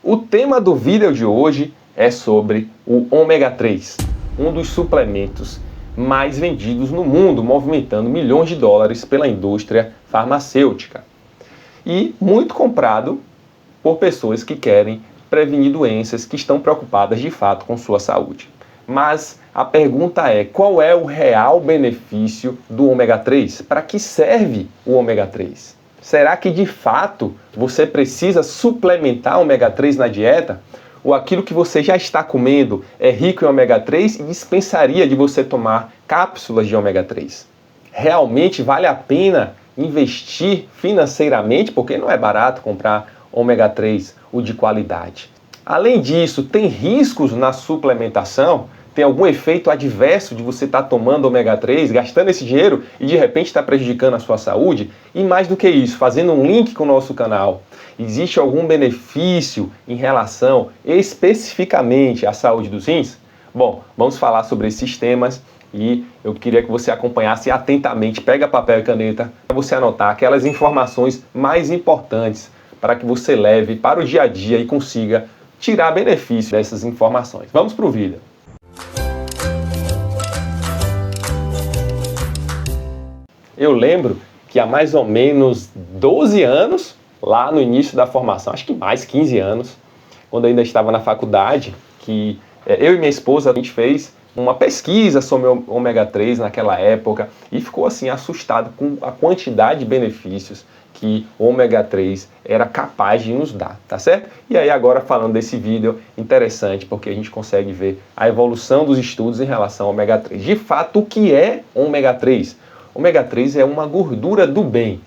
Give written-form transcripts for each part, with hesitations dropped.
O tema do vídeo de hoje é sobre o ômega 3, um dos suplementos mais vendidos no mundo, movimentando milhões de dólares pela indústria farmacêutica. E muito comprado por pessoas que querem prevenir doenças, que estão preocupadas de fato com sua saúde. Mas a pergunta é, qual é o real benefício do ômega 3? Para que serve o ômega 3? Será que de fato você precisa suplementar ômega 3 na dieta? Ou aquilo que você já está comendo é rico em ômega 3 e dispensaria de você tomar cápsulas de ômega 3? Realmente vale a pena investir financeiramente, porque não é barato comprar ômega 3, o de qualidade. Além disso, tem riscos na suplementação? Tem algum efeito adverso de você estar tomando ômega 3, gastando esse dinheiro e de repente está prejudicando a sua saúde? E mais do que isso, fazendo um link com o nosso canal, existe algum benefício em relação especificamente à saúde dos rins? Bom, vamos falar sobre esses temas e eu queria que você acompanhasse atentamente. Pega papel e caneta para você anotar aquelas informações mais importantes para que você leve para o dia a dia e consiga tirar benefício dessas informações. Vamos para o vídeo. Eu lembro que há mais ou menos 12 anos, lá no início da formação, acho que mais 15 anos, quando eu ainda estava na faculdade, que eu e minha esposa, a gente fez uma pesquisa sobre o ômega 3 naquela época e ficou assim assustado com a quantidade de benefícios que o ômega 3 era capaz de nos dar, tá certo? E aí agora falando desse vídeo interessante, porque a gente consegue ver a evolução dos estudos em relação ao ômega 3. De fato, o que é ômega 3? Ômega 3 é uma gordura do bem.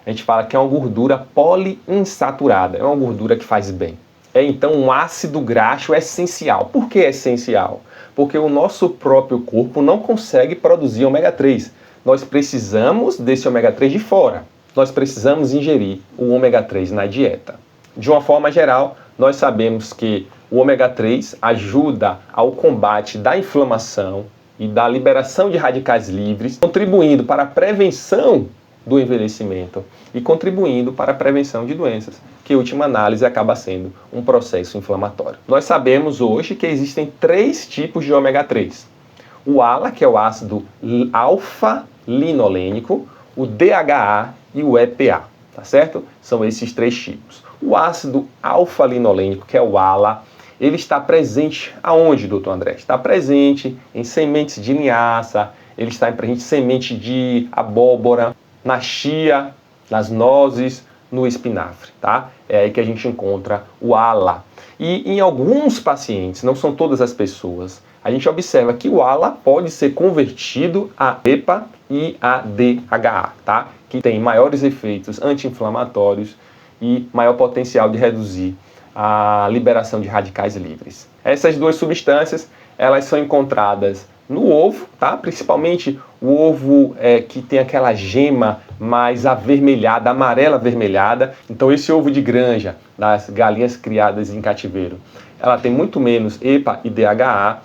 A gente fala que é uma gordura poliinsaturada, é uma gordura que faz bem. É então um ácido graxo essencial. Por que essencial? Porque o nosso próprio corpo não consegue produzir ômega 3. Nós precisamos desse ômega 3 de fora. Nós precisamos ingerir o ômega 3 na dieta. De uma forma geral, nós sabemos que o ômega 3 ajuda ao combate da inflamação e da liberação de radicais livres, contribuindo para a prevenção do envelhecimento e contribuindo para a prevenção de doenças, que em última análise acaba sendo um processo inflamatório. Nós sabemos hoje que existem 3 tipos de ômega 3. O ALA, que é o ácido alfa-linolênico, o DHA e o EPA, tá certo? São esses 3 tipos. O ácido alfa-linolênico, que é o ALA, ele está presente aonde, doutor André? Está presente em sementes de linhaça, ele está presente em semente de abóbora, na chia, nas nozes, no espinafre, tá? É aí que a gente encontra o ALA. E em alguns pacientes, não são todas as pessoas, a gente observa que o ALA pode ser convertido a EPA e a DHA, tá? Que tem maiores efeitos anti-inflamatórios e maior potencial de reduzir a liberação de radicais livres. Essas 2 substâncias, elas são encontradas no ovo, tá? Principalmente o ovo que tem aquela gema mais avermelhada, amarela avermelhada. Então esse ovo de granja, das galinhas criadas em cativeiro, ela tem muito menos EPA e DHA,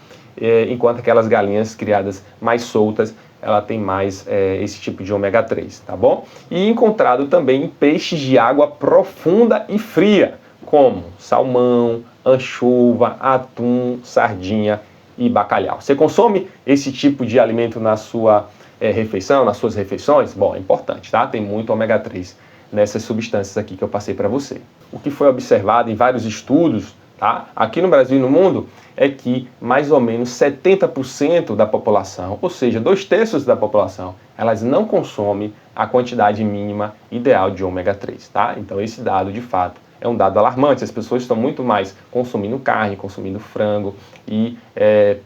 enquanto aquelas galinhas criadas mais soltas, ela tem mais esse tipo de ômega 3, tá bom? E encontrado também em peixes de água profunda e fria, como salmão, anchova, atum, sardinha e bacalhau. Você consome esse tipo de alimento na sua refeição, nas suas refeições? Bom, é importante, tá? Tem muito ômega 3 nessas substâncias aqui que eu passei para você. O que foi observado em vários estudos, tá? Aqui no Brasil e no mundo, é que mais ou menos 70% da população, ou seja, 2/3 da população, elas não consomem a quantidade mínima ideal de ômega 3, tá? Então esse dado, de fato, é um dado alarmante. As pessoas estão muito mais consumindo carne, consumindo frango e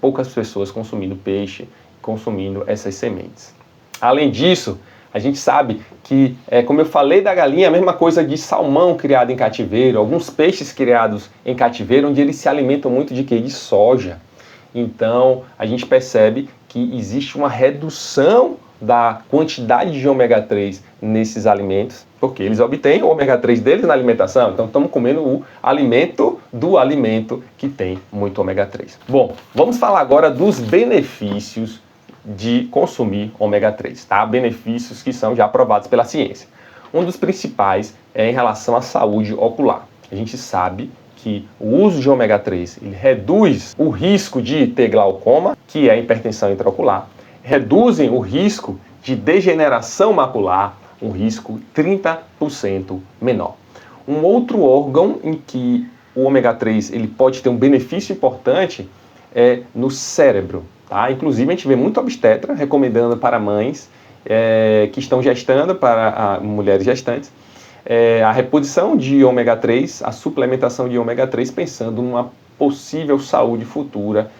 poucas pessoas consumindo peixe, consumindo essas sementes. Além disso, a gente sabe que, como eu falei da galinha, a mesma coisa de salmão criado em cativeiro, alguns peixes criados em cativeiro, onde eles se alimentam muito de quê? De soja. Então, a gente percebe que existe uma redução da quantidade de ômega 3 nesses alimentos, porque eles obtêm o ômega 3 deles na alimentação, então estamos comendo o alimento do alimento que tem muito ômega 3. Bom, vamos falar agora dos benefícios de consumir ômega 3, tá? Benefícios que são já aprovados pela ciência. Um dos principais é em relação à saúde ocular. A gente sabe que o uso de ômega 3 ele reduz o risco de ter glaucoma, que é a hipertensão intraocular, reduzem o risco de degeneração macular, um risco 30% menor. Um outro órgão em que o ômega 3 ele pode ter um benefício importante é no cérebro. Tá? Inclusive, a gente vê muito obstetra recomendando para mães que estão gestando, para mulheres gestantes, a reposição de ômega 3, a suplementação de ômega 3, pensando numa possível saúde futura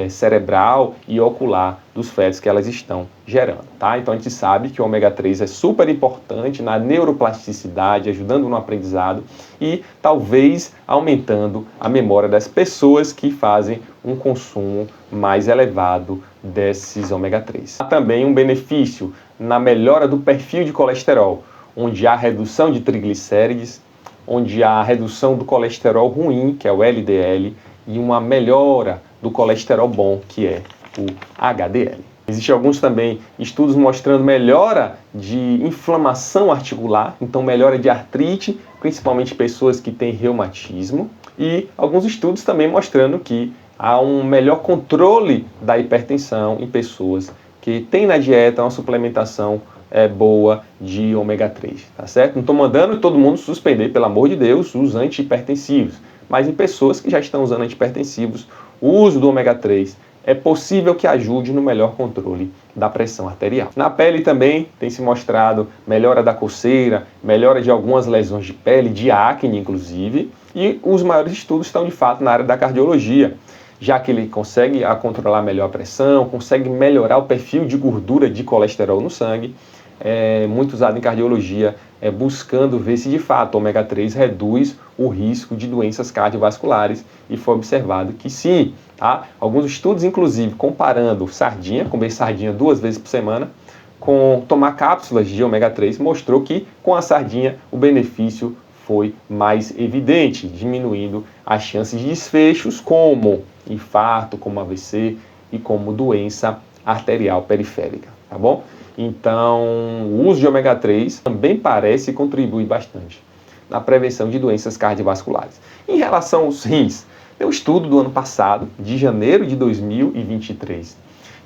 cerebral e ocular dos fetos que elas estão gerando. Tá? Então a gente sabe que o ômega 3 é super importante na neuroplasticidade, ajudando no aprendizado e talvez aumentando a memória das pessoas que fazem um consumo mais elevado desses ômega 3. Há também um benefício na melhora do perfil de colesterol, onde há redução de triglicérides, onde há redução do colesterol ruim, que é o LDL, e uma melhora do colesterol bom, que é o HDL. Existem alguns também estudos mostrando melhora de inflamação articular, então melhora de artrite, principalmente pessoas que têm reumatismo, e alguns estudos também mostrando que há um melhor controle da hipertensão em pessoas que têm na dieta uma suplementação boa de ômega 3, tá certo? Não estou mandando todo mundo suspender, pelo amor de Deus, os antihipertensivos, mas em pessoas que já estão usando antihipertensivos, o uso do ômega 3 é possível que ajude no melhor controle da pressão arterial. Na pele também tem se mostrado melhora da coceira, melhora de algumas lesões de pele, de acne inclusive, e os maiores estudos estão de fato na área da cardiologia, já que ele consegue controlar melhor a pressão, consegue melhorar o perfil de gordura de colesterol no sangue, muito usado em cardiologia, buscando ver se de fato o ômega 3 reduz o risco de doenças cardiovasculares, e foi observado que sim. Tá? Alguns estudos, inclusive, comparando sardinha, comer sardinha 2 vezes por semana, com tomar cápsulas de ômega 3, mostrou que com a sardinha o benefício foi mais evidente, diminuindo as chances de desfechos como infarto, como AVC e como doença arterial periférica, tá bom? Então, o uso de ômega 3 também parece contribuir bastante na prevenção de doenças cardiovasculares. Em relação aos rins, tem um estudo do ano passado, de janeiro de 2023,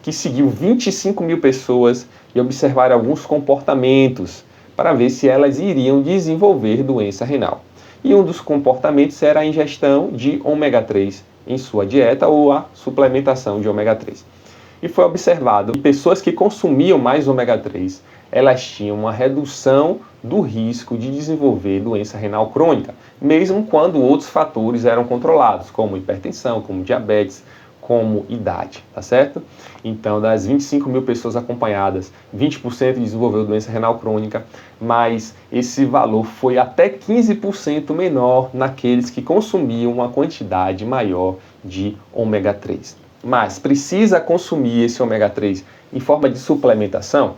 que seguiu 25 mil pessoas e observaram alguns comportamentos para ver se elas iriam desenvolver doença renal. E um dos comportamentos era a ingestão de ômega 3 em sua dieta ou a suplementação de ômega 3. E foi observado que pessoas que consumiam mais ômega 3, elas tinham uma redução do risco de desenvolver doença renal crônica, mesmo quando outros fatores eram controlados, como hipertensão, como diabetes, como idade, tá certo? Então, das 25 mil pessoas acompanhadas, 20% desenvolveu doença renal crônica, mas esse valor foi até 15% menor naqueles que consumiam uma quantidade maior de ômega 3. Mas precisa consumir esse ômega 3 em forma de suplementação?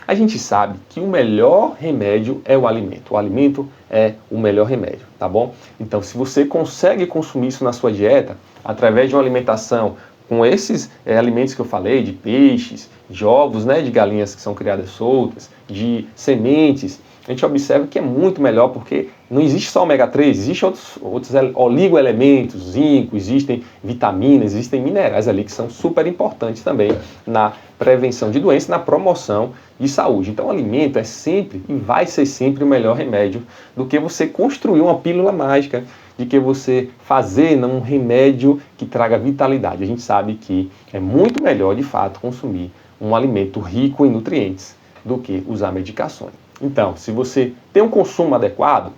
A gente sabe que o melhor remédio é o alimento. O alimento é o melhor remédio, tá bom? Então, se você consegue consumir isso na sua dieta, através de uma alimentação com esses alimentos que eu falei, de peixes, de ovos, né, de galinhas que são criadas soltas, de sementes, a gente observa que é muito melhor, porque não existe só ômega 3, existem outros oligoelementos, zinco, existem vitaminas, existem minerais ali que são super importantes também na prevenção de doenças, na promoção de saúde. Então o alimento é sempre e vai ser sempre o melhor remédio do que você construir uma pílula mágica, de que você fazer um remédio que traga vitalidade. A gente sabe que é muito melhor, de fato, consumir um alimento rico em nutrientes do que usar medicações. Então, se você tem um consumo adequado,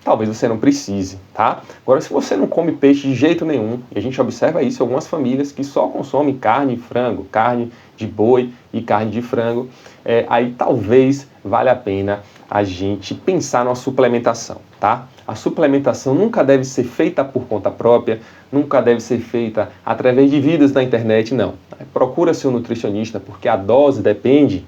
talvez você não precise, tá? Agora, se você não come peixe de jeito nenhum, e a gente observa isso em algumas famílias que só consomem carne e frango, carne de boi e carne de frango, aí talvez valha a pena a gente pensar numa suplementação, tá? A suplementação nunca deve ser feita por conta própria, nunca deve ser feita através de vídeos na internet, não. Procura seu nutricionista, porque a dose depende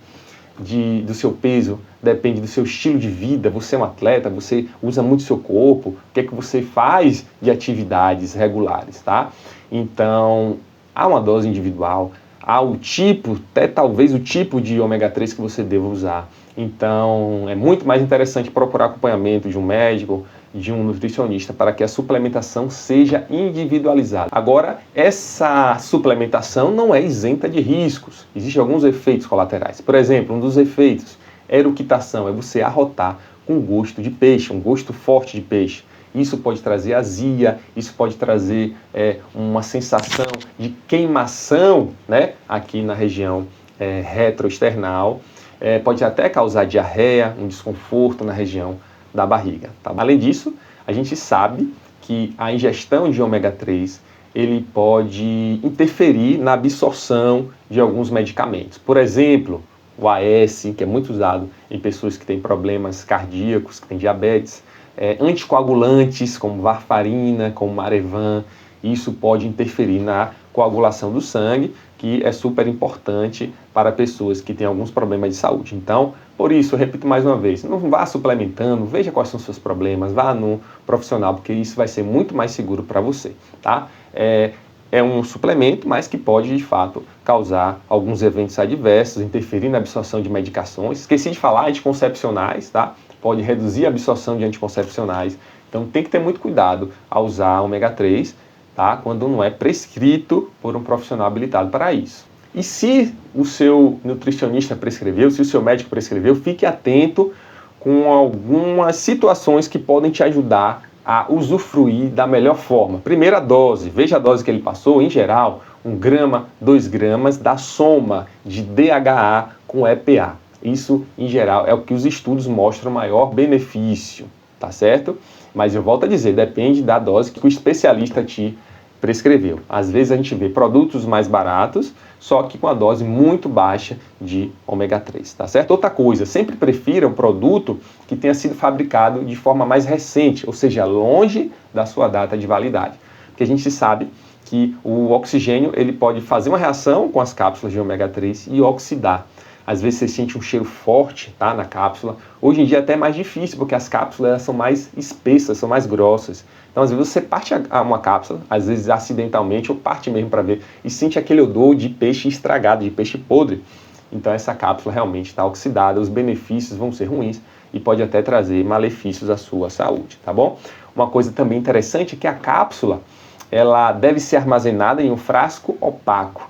do seu peso, depende do seu estilo de vida. Você é um atleta, você usa muito seu corpo, o que é que você faz de atividades regulares, tá? Então, há uma dose individual, há o tipo, até talvez o tipo de ômega 3 que você deva usar. Então, é muito mais interessante procurar acompanhamento de um médico, de um nutricionista para que a suplementação seja individualizada. Agora, essa suplementação não é isenta de riscos. Existem alguns efeitos colaterais. Por exemplo, um dos efeitos é eructação, é você arrotar com gosto de peixe, um gosto forte de peixe. Isso pode trazer azia, isso pode trazer uma sensação de queimação, né, aqui na região retroesternal. Pode até causar diarreia, um desconforto na região da barriga. Tá? Além disso, a gente sabe que a ingestão de ômega 3 ele pode interferir na absorção de alguns medicamentos. Por exemplo, o AS, que é muito usado em pessoas que têm problemas cardíacos, que têm diabetes, anticoagulantes como varfarina, como Marevan, isso pode interferir na coagulação do sangue, que é super importante para pessoas que têm alguns problemas de saúde. Então, por isso, eu repito mais uma vez, não vá suplementando, veja quais são os seus problemas, vá no profissional, porque isso vai ser muito mais seguro para você, tá? É um suplemento, mas que pode, de fato, causar alguns eventos adversos, interferir na absorção de medicações. Esqueci de falar, anticoncepcionais, tá? Pode reduzir a absorção de anticoncepcionais. Então, tem que ter muito cuidado ao usar ômega 3, tá? Quando não é prescrito por um profissional habilitado para isso. E se o seu nutricionista prescreveu, se o seu médico prescreveu, fique atento com algumas situações que podem te ajudar a usufruir da melhor forma. Primeira dose, veja a dose que ele passou, em geral, 1 grama, 2 gramas da soma de DHA com EPA. Isso, em geral, é o que os estudos mostram maior benefício, tá certo? Mas eu volto a dizer, depende da dose que o especialista te prescreveu. Às vezes a gente vê produtos mais baratos, só que com a dose muito baixa de ômega 3, tá certo? Outra coisa, sempre prefira um produto que tenha sido fabricado de forma mais recente, ou seja, longe da sua data de validade. Porque a gente sabe que o oxigênio ele pode fazer uma reação com as cápsulas de ômega 3 e oxidar. Às vezes você sente um cheiro forte, tá, na cápsula. Hoje em dia é até mais difícil, porque as cápsulas elas são mais espessas, são mais grossas. Então, às vezes você parte uma cápsula, às vezes acidentalmente, ou parte mesmo para ver, e sente aquele odor de peixe estragado, de peixe podre. Então, essa cápsula realmente está oxidada, os benefícios vão ser ruins e pode até trazer malefícios à sua saúde, tá bom? Uma coisa também interessante é que a cápsula, ela deve ser armazenada em um frasco opaco.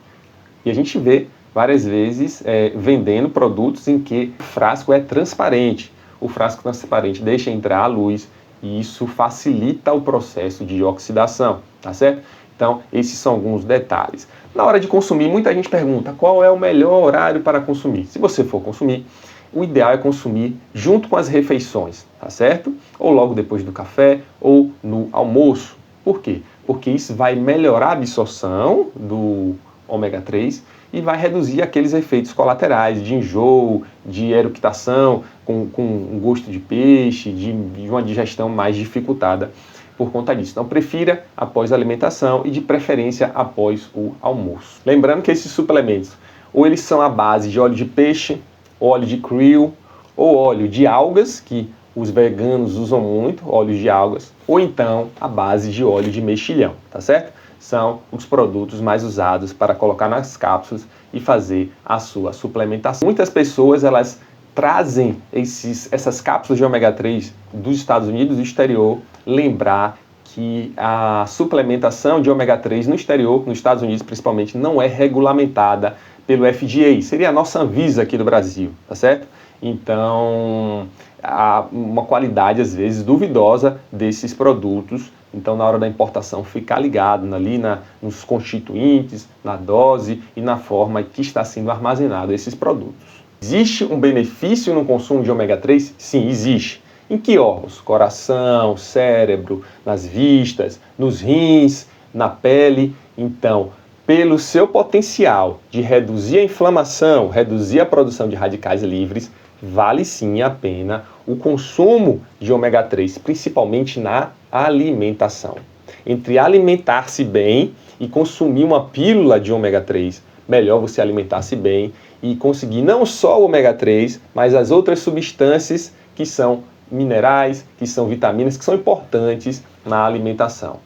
E a gente vê várias vezes vendendo produtos em que o frasco é transparente. O frasco transparente deixa entrar a luz e isso facilita o processo de oxidação, tá certo? Então, esses são alguns detalhes. Na hora de consumir, muita gente pergunta qual é o melhor horário para consumir. Se você for consumir, o ideal é consumir junto com as refeições, tá certo? Ou logo depois do café ou no almoço. Por quê? Porque isso vai melhorar a absorção do ômega 3 e vai reduzir aqueles efeitos colaterais de enjoo, de eructação, com um gosto de peixe, de uma digestão mais dificultada por conta disso. Então, prefira após a alimentação e, de preferência, após o almoço. Lembrando que esses suplementos, ou eles são à base de óleo de peixe, óleo de krill, ou óleo de algas, que os veganos usam muito, óleo de algas, ou então a base de óleo de mexilhão, tá certo? São os produtos mais usados para colocar nas cápsulas e fazer a sua suplementação. Muitas pessoas, elas trazem essas cápsulas de ômega 3 dos Estados Unidos e do exterior. Lembrar que a suplementação de ômega 3 no exterior, nos Estados Unidos principalmente, não é regulamentada pelo FDA. Seria a nossa Anvisa aqui do Brasil, tá certo? Então, há uma qualidade, às vezes, duvidosa desses produtos. Então, na hora da importação, ficar ligado ali nos constituintes, na dose e na forma que está sendo armazenado esses produtos. Existe um benefício no consumo de ômega 3? Sim, existe. Em que órgãos? Coração, cérebro, nas vistas, nos rins, na pele. Então, pelo seu potencial de reduzir a inflamação, reduzir a produção de radicais livres, vale sim a pena o consumo de ômega 3, principalmente na alimentação. Entre alimentar-se bem e consumir uma pílula de ômega 3, melhor você alimentar-se bem e conseguir não só o ômega 3, mas as outras substâncias que são minerais, que são vitaminas, que são importantes na alimentação.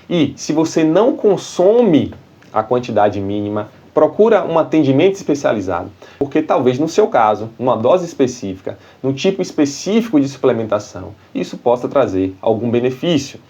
E se você não consome a quantidade mínima, procura um atendimento especializado, porque talvez no seu caso, numa dose específica, num tipo específico de suplementação, isso possa trazer algum benefício,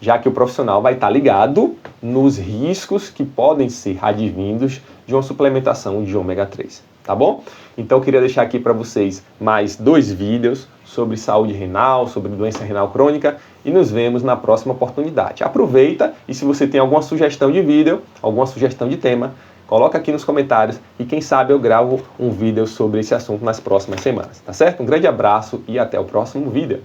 já que o profissional vai estar ligado nos riscos que podem ser advindos de uma suplementação de ômega 3, tá bom? Então eu queria deixar aqui para vocês mais 2 vídeos sobre saúde renal, sobre doença renal crônica, e nos vemos na próxima oportunidade. Aproveita e se você tem alguma sugestão de vídeo, alguma sugestão de tema, coloca aqui nos comentários e quem sabe eu gravo um vídeo sobre esse assunto nas próximas semanas, tá certo? Um grande abraço e até o próximo vídeo.